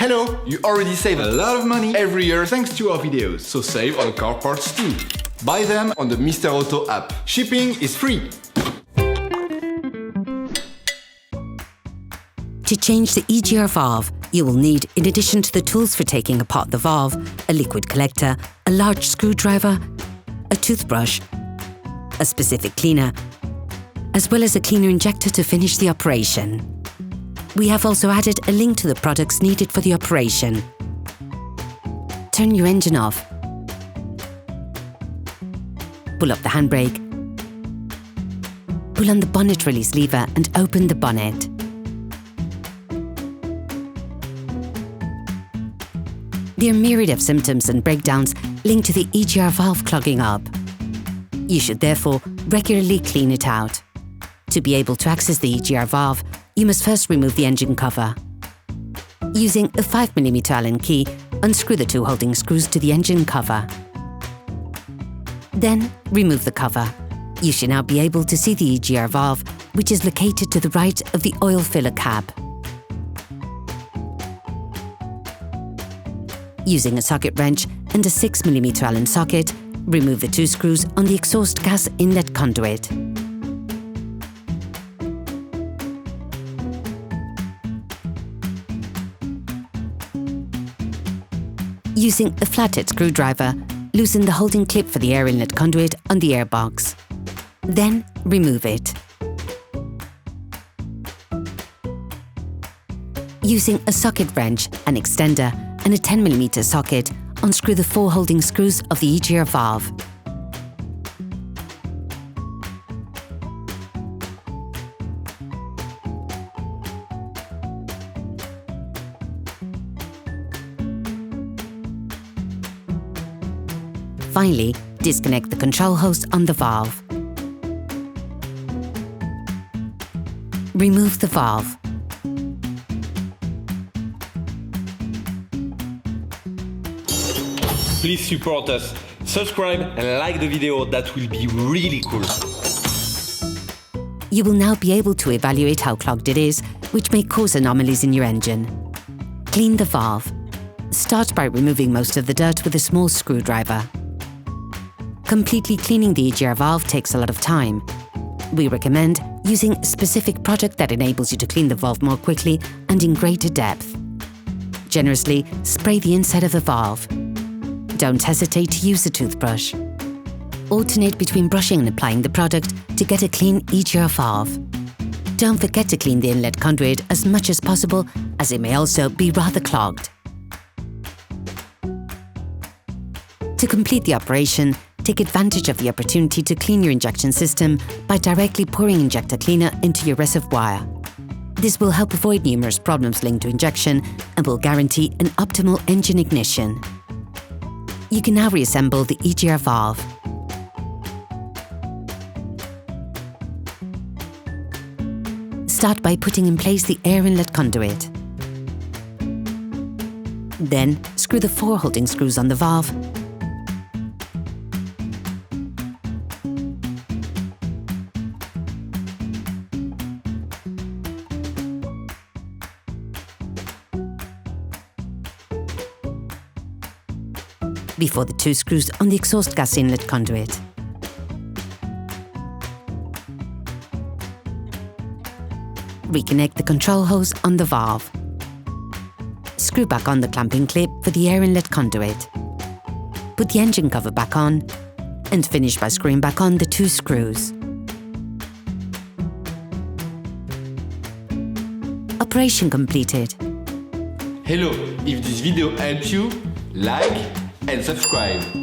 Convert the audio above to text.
Hello! You already save a lot of money every year thanks to our videos, so save on car parts too. Buy them on the Mr. Auto app. Shipping is free! To change the EGR valve, you will need, in addition to the tools for taking apart the valve, a liquid collector, a large screwdriver, a toothbrush, a specific cleaner, as well as a cleaner injector to finish the operation. We have also added a link to the products needed for the operation. Turn your engine off. Pull up the handbrake. Pull on the bonnet release lever and open the bonnet. There are a myriad of symptoms and breakdowns linked to the EGR valve clogging up. You should therefore regularly clean it out. To be able to access the EGR valve, you must first remove the engine cover. Using a 5mm Allen key, unscrew the two holding screws to the engine cover. Then, remove the cover. You should now be able to see the EGR valve, which is located to the right of the oil filler cap. Using a socket wrench and a 6mm Allen socket, remove the two screws on the exhaust gas inlet conduit. Using a flathead screwdriver, loosen the holding clip for the air inlet conduit on the airbox. Then, remove it. Using a socket wrench, an extender, and a 10mm socket, unscrew the four holding screws of the EGR valve. Finally, disconnect the control hose on the valve. Remove the valve. Please support us, subscribe and like the video, that will be really cool. You will now be able to evaluate how clogged it is, which may cause anomalies in your engine. Clean the valve. Start by removing most of the dirt with a small screwdriver. Completely cleaning the EGR valve takes a lot of time. We recommend using a specific product that enables you to clean the valve more quickly and in greater depth. Generously spray the inside of the valve. Don't hesitate to use a toothbrush. Alternate between brushing and applying the product to get a clean EGR valve. Don't forget to clean the inlet conduit as much as possible, as it may also be rather clogged. To complete the operation, take advantage of the opportunity to clean your injection system by directly pouring injector cleaner into your reservoir. This will help avoid numerous problems linked to injection and will guarantee an optimal engine ignition. You can now reassemble the EGR valve. Start by putting in place the air inlet conduit. Then, screw the four holding screws on the valve. Before the two screws on the exhaust gas inlet conduit. Reconnect the control hose on the valve. Screw back on the clamping clip for the air inlet conduit. Put the engine cover back on and finish by screwing back on the two screws. Operation completed. Hello! If this video helped you, like and subscribe.